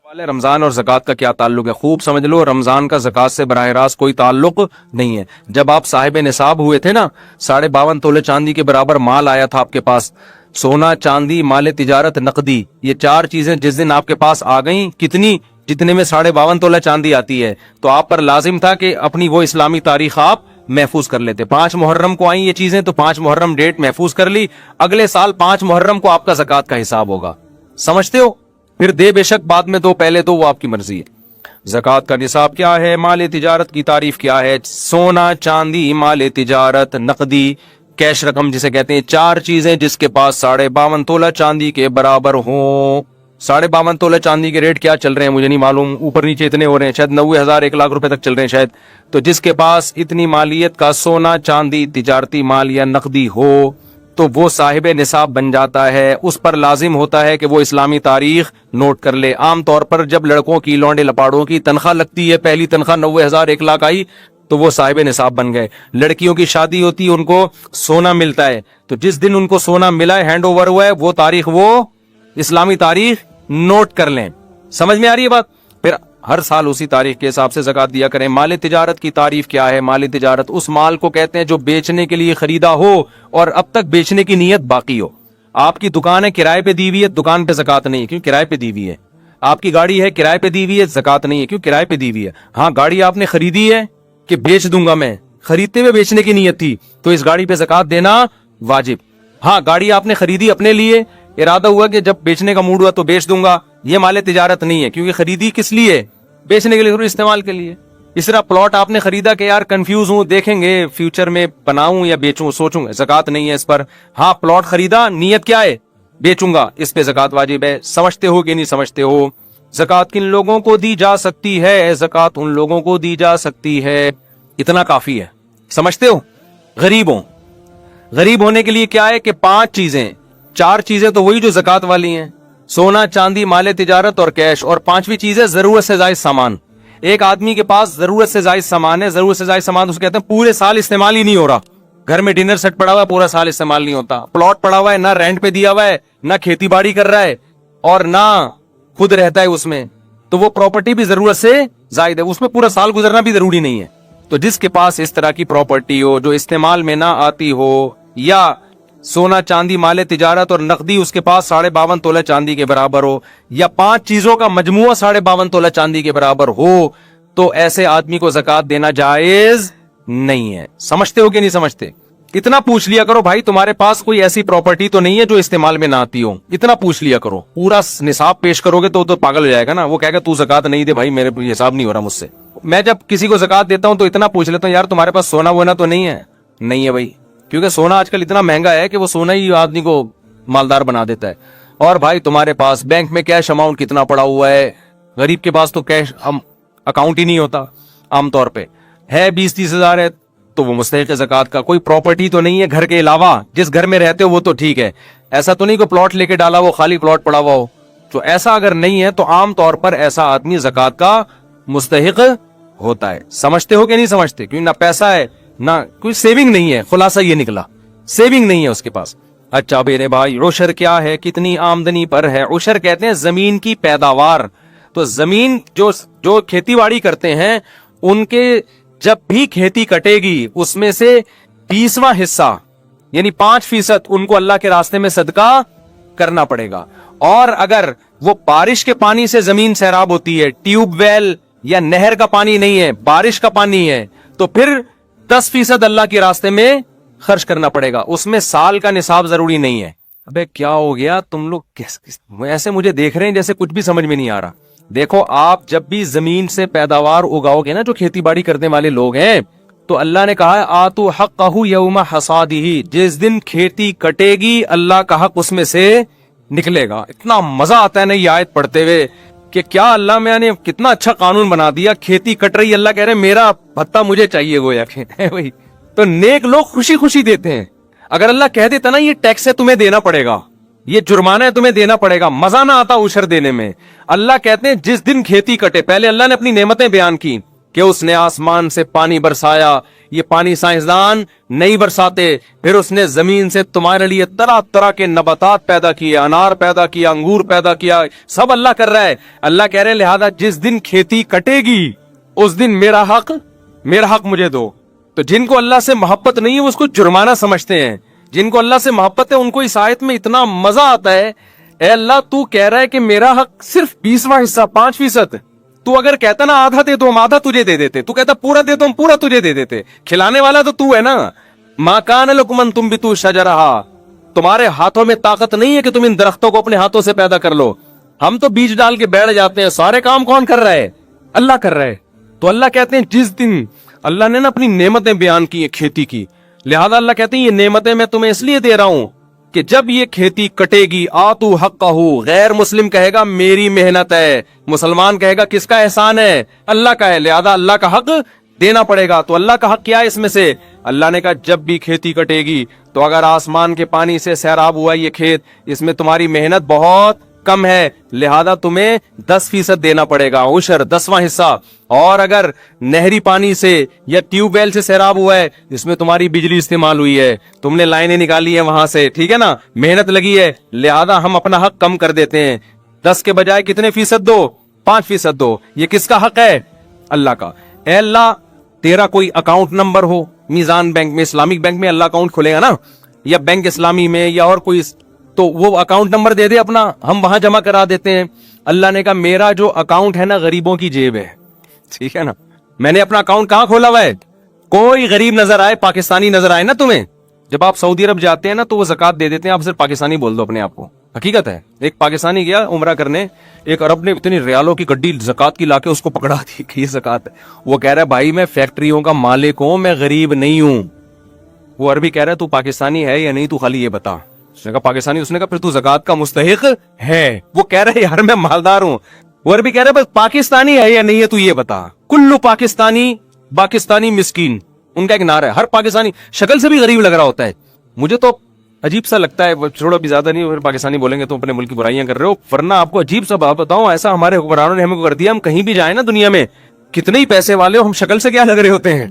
رمضان اور زکوٰۃ کا کیا تعلق ہے؟ خوب سمجھ لو، رمضان کا زکوٰۃ سے براہ راست کوئی تعلق نہیں ہے۔ جب آپ صاحب نصاب ہوئے تھے نا، 52.5 تولے چاندی کے برابر مال آیا تھا آپ کے پاس، سونا، چاندی، مال تجارت، نقدی، یہ 4 چیزیں جس دن آپ کے پاس آ گئیں، کتنی؟ جتنے میں 52.5 تولہ چاندی آتی ہے، تو آپ پر لازم تھا کہ اپنی وہ اسلامی تاریخ آپ محفوظ کر لیتے۔ 5 محرم کو آئیں یہ چیزیں، تو 5 محرم ڈیٹ محفوظ کر لی، اگلے سال 5 محرم کو آپ کا زکوٰۃ کا حساب ہوگا۔ سمجھتے ہو؟ پھر دے بے شک، بعد میں دو، پہلے تو وہ آپ کی مرضی ہے۔ زکوٰۃ کا نصاب کیا ہے؟ مال تجارت کی تعریف کیا ہے؟ سونا، چاندی، مال تجارت، نقدی، کیش رقم جسے کہتے ہیں، 4 چیزیں جس کے پاس 52.5 تولہ چاندی کے برابر ہوں۔ 52.5 تولہ چاندی کے ریٹ کیا چل رہے ہیں مجھے نہیں معلوم، اوپر نیچے اتنے ہو رہے ہیں، شاید 90,000 1 لاکھ روپے تک چل رہے ہیں شاید۔ تو جس کے پاس اتنی مالیت کا سونا، چاندی، تجارتی مال یا نقدی ہو تو وہ صاحب نصاب بن جاتا ہے۔ اس پر لازم ہوتا ہے کہ وہ اسلامی تاریخ نوٹ کر لے۔ عام طور پر جب لڑکوں کی، لونڈے لپاڑوں کی تنخواہ لگتی ہے، پہلی تنخواہ 90,000 1 لاکھ آئی تو وہ صاحب نصاب بن گئے۔ لڑکیوں کی شادی ہوتی ہے، ان کو سونا ملتا ہے، تو جس دن ان کو سونا ملا ہے، ہینڈ اوور ہوا ہے، وہ تاریخ، وہ اسلامی تاریخ نوٹ کر لیں۔ سمجھ میں آ رہی ہے بات؟ پھر ہر سال اسی تاریخ کے حساب سے زکوٰۃ دیا کریں۔ مال تجارت کی تعریف کیا ہے؟ مال تجارت اس مال کو کہتے ہیں جو بیچنے کے لیے خریدا ہو اور اب تک بیچنے کی نیت باقی ہو۔ آپ کی دکان ہے، کرائے پہ دی ہوئی ہے، دکان پہ زکوٰۃ نہیں ہے، کیوں؟ کرائے پہ دی ہوئی ہے۔ آپ کی گاڑی ہے، کرائے پہ دی ہوئی ہے، زکوٰۃ نہیں ہے، کیوں؟ کرائے پہ دی ہوئی ہے۔ ہاں، گاڑی آپ نے خریدی ہے کہ بیچ دوں گا میں، خریدتے ہوئے بیچنے کی نیت تھی تو اس گاڑی پہ زکوٰۃ دینا واجب۔ ہاں، گاڑی آپ نے خریدی اپنے لیے، ارادہ ہوا کہ جب بیچنے کا موڈ ہوا تو بیچ دوں گا، یہ مال تجارت نہیں ہے، کیونکہ خریدی کس لیے؟ بیچنے کے لیے، استعمال کے لیے۔ اس طرح پلاٹ آپ نے خریدا کہ یار کنفیوز ہوں، دیکھیں گے فیوچر میں بناؤں یا بیچوں، سوچوں گا، زکوٰۃ نہیں ہے اس پر۔ ہاں، پلاٹ خریدا، نیت کیا ہے؟ بیچوں گا، اس پہ زکوٰۃ واجب ہے۔ سمجھتے ہو کہ نہیں سمجھتے ہو؟ زکوٰۃ کن لوگوں کو دی جا سکتی ہے؟ زکوٰۃ ان لوگوں کو دی جا سکتی ہے، اتنا کافی ہے۔ سمجھتے ہو؟ غریبوں، غریب ہونے کے لیے کیا ہے کہ 5 چیزیں، 4 چیزیں تو وہی جو زکوٰۃ والی ہیں، سونا، چاندی، مال تجارت اور کیش، اور 5ویں چیز ہے ضرورت سے زائد سامان۔ ایک آدمی کے پاس ضرورت سے زائد سامان ہے، ضرورت سے زائد سامان اسے کہتے ہیں پورے سال استعمال ہی نہیں ہو رہا۔ گھر میں ڈنر سیٹ پڑا ہوا ہے، پورا سال استعمال نہیں ہوتا۔ پلاٹ پڑا ہوا ہے، نہ رینٹ پہ دیا ہوا ہے، نہ کھیتی باڑی کر رہا ہے، اور نہ خود رہتا ہے اس میں، تو وہ پراپرٹی بھی ضرورت سے زائد ہے، اس میں پورا سال گزرنا بھی ضروری نہیں ہے۔ تو جس کے پاس اس طرح کی پراپرٹی ہو جو استعمال میں نہ آتی ہو، یا سونا، چاندی، مال تجارت اور نقدی اس کے پاس 52.5 تولہ چاندی کے برابر ہو، یا 5 چیزوں کا مجموعہ 52.5 تولہ چاندی کے برابر ہو، تو ایسے آدمی کو زکوٰۃ دینا جائز نہیں ہے۔ سمجھتے ہو کہ نہیں سمجھتے؟ اتنا پوچھ لیا کرو بھائی، تمہارے پاس کوئی ایسی پراپرٹی تو نہیں ہے جو استعمال میں نہ آتی ہو، اتنا پوچھ لیا کرو۔ پورا نصاب پیش کرو گے تو پاگل ہو جائے گا نا، وہ کہے گا تو زکوٰۃ نہیں دے بھائی، میرے حساب نہیں ہو رہا مجھ سے۔ میں جب کسی کو زکوٰۃ دیتا ہوں تو اتنا پوچھ لیتا ہوں، یار تمہارے پاس سونا وونا تو نہیں ہے؟ نہیں ہے بھائی، کیونکہ سونا آج کل اتنا مہنگا ہے کہ وہ سونا ہی آدمی کو مالدار بنا دیتا ہے۔ اور بھائی تمہارے پاس بینک میں کیش اماؤنٹ کتنا پڑا ہوا ہے؟ غریب کے پاس تو کیش اکاؤنٹ ہی نہیں ہوتا عام طور پہ، ہے 20-30 ہزار ہے تو وہ مستحق زکوٰۃ کا۔ کوئی پراپرٹی تو نہیں ہے گھر کے علاوہ، جس گھر میں رہتے ہو وہ تو ٹھیک ہے، ایسا تو نہیں کہ پلاٹ لے کے ڈالا وہ خالی پلاٹ پڑا ہوا ہو، تو ایسا اگر نہیں ہے تو عام طور پر ایسا آدمی زکوٰۃ کا مستحق ہوتا ہے۔ سمجھتے ہو کہ نہیں سمجھتے؟ کیونکہ نہ پیسہ ہے، نہ کوئی سیونگ نہیں ہے، خلاصہ یہ نکلا، سیونگ نہیں ہے اس کے پاس۔ اچھا میرے بھائی، عشر کیا ہے؟ کتنی آمدنی پر ہے؟ عشر کہتے ہیں زمین کی پیداوار۔ تو زمین جو کھیتی باڑی کرتے ہیں، ان کے جب بھی کھیتی کٹے گی اس میں سے 20واں حصہ یعنی 5% ان کو اللہ کے راستے میں صدقہ کرنا پڑے گا۔ اور اگر وہ بارش کے پانی سے زمین سیراب ہوتی ہے، ٹیوب ویل یا نہر کا پانی نہیں ہے، بارش کا پانی ہے، تو پھر 10% اللہ کے راستے میں خرچ کرنا پڑے گا۔ اس میں سال کا نصاب ضروری نہیں ہے۔ ابے کیا ہو گیا تم لوگ ایسے مجھے دیکھ رہے ہیں جیسے کچھ بھی سمجھ میں نہیں آ رہا۔ دیکھو، آپ جب بھی زمین سے پیداوار اگاؤ گے نا، جو کھیتی باڑی کرنے والے لوگ ہیں، تو اللہ نے کہا ہے آتو حقہ یوم حصادہ، جس دن کھیتی کٹے گی اللہ کا حق اس میں سے نکلے گا۔ اتنا مزہ آتا ہے نا یہ آیت پڑھتے ہوئے کہ کیا اللہ میں نے کتنا اچھا قانون بنا دیا، کھیتی کٹ رہی، اللہ کہہ رہے میرا بھتہ مجھے چاہیے، گویا کہ وہی تو نیک لوگ خوشی خوشی دیتے ہیں۔ اگر اللہ کہہ دیتا نا یہ ٹیکس ہے تمہیں دینا پڑے گا، یہ جرمانہ ہے تمہیں دینا پڑے گا، مزہ نہ آتا عشر دینے میں۔ اللہ کہتے ہیں جس دن کھیتی کٹے، پہلے اللہ نے اپنی نعمتیں بیان کی کہ اس نے آسمان سے پانی برسایا. یہ پانی سائنسدان نہیں برساتے. پھر اس نے زمین سے تمہارے لیے طرح طرح کے نباتات پیدا کیے, انار پیدا کیا, انگور پیدا کیا, سب اللہ کر رہا ہے. اللہ کہہ رہے ہیں لہذا جس دن کھیتی کٹے گی اس دن میرا حق مجھے دو. تو جن کو اللہ سے محبت نہیں ہے وہ اس کو جرمانہ سمجھتے ہیں. جن کو اللہ سے محبت ہے ان کو اس آیت میں اتنا مزہ آتا ہے. اے اللہ تو کہہ رہا ہے کہ میرا حق صرف 20واں حصہ 5%. تو اگر کہتا نا آدھا دے تو ہم آدھا تجھے دے دیتے. تو کہتا پورا دے تو ہم پورا تجھے دے دیتے. کھلانے والا تو ہے نا. ما کان لکم ان تنبتوا شجرہا, تمہارے ہاتھوں میں طاقت نہیں ہے کہ تم ان درختوں کو اپنے ہاتھوں سے پیدا کر لو. ہم تو بیج ڈال کے بیٹھ جاتے ہیں. سارے کام کون کر رہا ہے؟ اللہ کر رہا ہے. تو اللہ کہتے ہیں جس دن اللہ نے نا اپنی نعمتیں بیان کی ہیں کھیتی کی, لہذا اللہ کہتے ہیں یہ نعمتیں میں تمہیں اس لیے دے رہا ہوں کہ جب یہ کھیتی کٹے گی آتو حقہ, غیر مسلم کہے گا میری محنت ہے, مسلمان کہے گا کس کا احسان ہے؟ اللہ کا ہے. لہذا اللہ کا حق دینا پڑے گا. تو اللہ کا حق کیا ہے اس میں سے؟ اللہ نے کہا جب بھی کھیتی کٹے گی تو اگر آسمان کے پانی سے سیراب ہوا یہ کھیت, اس میں تمہاری محنت بہت کم ہے, لہذا تمہیں 10% دینا پڑے گا, عشر 10واں حصہ. اور اگر نہری پانی سے یا ٹیوب ویل سے سیراب ہوا ہے, اس میں تمہاری بجلی استعمال ہوئی ہے, تم نے لائنیں نکالی ہیں وہاں سے, ٹھیک ہے نا, محنت لگی ہے, لہذا ہم اپنا حق کم کر دیتے ہیں. 10 کے بجائے کتنے فیصد دو؟ 5% دو. یہ کس کا حق ہے؟ اللہ کا. اے اللہ تیرا کوئی اکاؤنٹ نمبر ہو میزان بینک میں, اسلامک بینک میں اللہ اکاؤنٹ کھلے گا نا, یا بینک اسلامی میں یا اور کوئی, تو وہ اکاؤنٹ نمبر دے دے اپنا, ہم وہاں جمع کرا دیتے ہیں. اللہ نے کہا میرا جو اکاؤنٹ ہے نا غریبوں کی جیب ہے, ٹھیک ہے نا. میں نے اپنا اکاؤنٹ کہاں کھولا ہوا ہے؟ کوئی غریب نظر آئے, پاکستانی نظر آئے نا تمہیں, جب آپ سعودی عرب جاتے ہیں نا تو وہ زکات دے دیتے ہیں, آپ صرف پاکستانی بول دو اپنے آپ کو. حقیقت ہے. ایک پاکستانی گیا عمرہ کرنے, ایک عرب نے اتنی ریالوں کی گڈی زکات کی لا کے اس کو پکڑا دی کہ یہ زکات ہے. وہ کہہ رہا ہے بھائی میں فیکٹریوں کا مالک ہوں, میں غریب نہیں ہوں. وہ عربی کہہ رہا ہے تو پاکستانی ہے یا نہیں, تو خالی یہ بتا. اس نے کہا پاکستانی. اس نے کہا پھر تو زکات کا مستحق ہے. وہ کہہ رہے یار میں مالدار ہوں. وہ عربی کہہ رہے پاکستانی ہے یا نہیں ہے تو یہ بتا. کلو پاکستانی مسکین, ان کا ایک نعرہ ہے. ہر پاکستانی شکل سے بھی غریب لگ رہا ہوتا ہے. مجھے تو عجیب سا لگتا ہے, چھوڑا بھی زیادہ نہیں, پھر پاکستانی بولیں گے تو اپنے ملک کی برائیاں کر رہے ہو. ورنہ آپ کو عجیب سا بات بتاؤں, ایسا ہمارے حکمرانوں نے ہمیں کر دیا, ہم کہیں بھی جائیں نا دنیا میں, کتنے ہی پیسے والے ہو, ہم شکل سے کیا لگ رہے ہوتے ہیں؟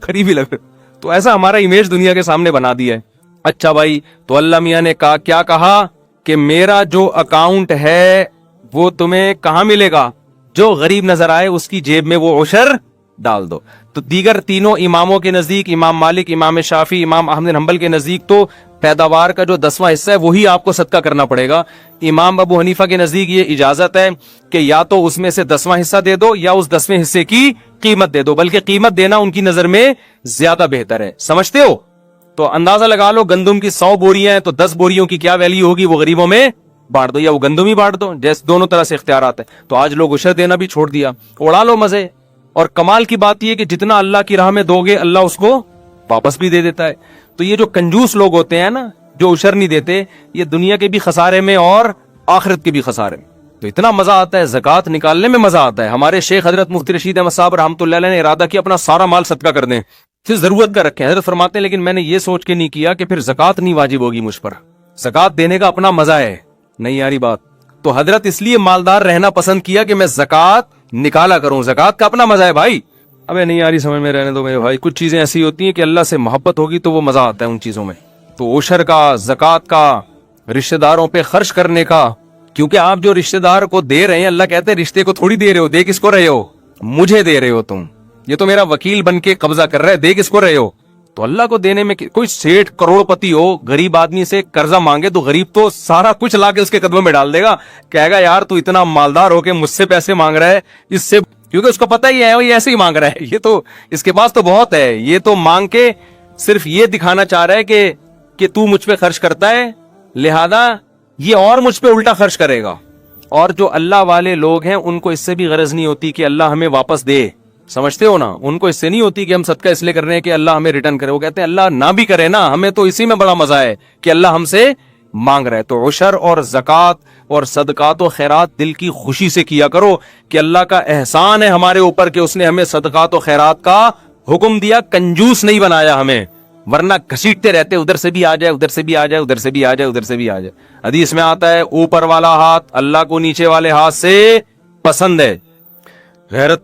غریب ہی لگ رہے. تو ایسا ہمارا امیج دنیا کے سامنے بنا دیا ہے. اچھا بھائی, تو اللہ میاں نے کہا کیا کہا کہ میرا جو اکاؤنٹ ہے وہ تمہیں کہاں ملے گا؟ جو غریب نظر آئے اس کی جیب میں وہ عشر ڈال دو. تو دیگر تینوں اماموں کے نزدیک, امام مالک, امام شافعی, امام احمد بن حنبل کے نزدیک تو پیداوار کا جو 10واں حصہ ہے وہی آپ کو صدقہ کرنا پڑے گا. امام ابو حنیفہ کے نزدیک یہ اجازت ہے کہ یا تو اس میں سے 10واں حصہ دے دو یا اس 10ویں حصے کی قیمت دے دو, بلکہ قیمت دینا ان کی نظر میں زیادہ بہتر ہے. سمجھتے ہو؟ تو اندازہ لگا لو گندم کی 100 بوریاں ہیں تو 10 بوریوں کی کیا ویلیو ہوگی, وہ غریبوں میں بانٹ دو یا وہ گندم ہی بانٹ دو, جیسے دونوں طرح سے اختیارات ہیں. تو آج لوگ عشر دینا بھی چھوڑ دیا, اڑا لو مزے. اور کمال کی بات یہ کہ جتنا اللہ کی راہ میں دو گے اللہ اس کو واپس بھی دے دیتا ہے. تو یہ جو کنجوس لوگ ہوتے ہیں نا جو عشر نہیں دیتے, یہ دنیا کے بھی خسارے میں اور آخرت کے بھی خسارے میں. تو اتنا مزہ آتا ہے, زکات نکالنے میں مزہ آتا ہے. ہمارے شیخ حضرت مفتی رشید احمد صاحب رحمۃ اللہ علیہ نے ارادہ کیا اپنا سارا مال صدقہ کر دیں, پھر ضرورت کا رکھیں. حضرت فرماتے ہیں لیکن میں نے یہ سوچ کے نہیں کیا کہ پھر زکات نہیں واجب ہوگی مجھ پر, زکات دینے کا اپنا مزہ ہے. نہیں یاری بات. تو حضرت اس لیے مالدار رہنا پسند کیا کہ میں زکات نکالا کروں, زکات کا اپنا مزہ ہے بھائی. ابے نہیں یاری سمجھ میں رہنے دو میرے بھائی, کچھ چیزیں ایسی ہوتی ہیں کہ اللہ سے محبت ہوگی تو وہ مزہ آتا ہے ان چیزوں میں. تو عشر کا, زکات کا, رشتہ داروں پہ خرچ کرنے کا, کیونکہ آپ جو رشتہ دار کو دے رہے ہیں, اللہ کہتے ہیں رشتے کو تھوڑی دے رہے ہو, دے کس کو رہے ہو؟ مجھے دے رہے ہو تم. یہ تو میرا وکیل بن کے قبضہ کر رہا ہے, دے کس کو رہے ہو؟ تو اللہ کو دینے میں. کوئی سیٹھ کروڑ پتی ہو, غریب آدمی سے قرضہ مانگے تو غریب تو سارا کچھ لا کے اس کے قدموں میں ڈال دے گا, کہے گا یار تو اتنا مالدار ہو کے مجھ سے پیسے مانگ رہا ہے, اس سے, کیونکہ اس کو پتہ ہی ہے وہ ایسے ہی مانگ رہا ہے, یہ تو اس کے پاس تو بہت ہے, یہ تو مانگ کے صرف یہ دکھانا چاہ رہا ہے کہ تو مجھ پہ خرچ کرتا ہے, لہذا یہ اور مجھ پہ الٹا خرچ کرے گا. اور جو اللہ والے لوگ ہیں ان کو اس سے بھی غرض نہیں ہوتی کہ اللہ ہمیں واپس دے. سمجھتے ہو نا, ان کو اس سے نہیں ہوتی کہ ہم صدقہ اس لیے کر رہے ہیں کہ اللہ ہمیں ریٹرن کرے. وہ کہتے ہیں اللہ نہ بھی کرے نا, ہمیں تو اسی میں بڑا مزہ ہے کہ اللہ ہم سے مانگ رہا ہے. تو عشر اور زکات اور صدقات و خیرات دل کی خوشی سے کیا کرو کہ اللہ کا احسان ہے ہمارے اوپر کہ اس نے ہمیں صدقات و خیرات کا حکم دیا, کنجوس نہیں بنایا ہمیں, ورنہ گھسیٹتے رہتے, ادھر سے بھی آ جائے, ادھر سے بھی آ جائے, ادھر سے بھی آ جائے, ادھر سے بھی آ جائے. حدیث میں آتا ہے اوپر والا ہاتھ اللہ کو نیچے والے ہاتھ سے پسند ہے. غیرت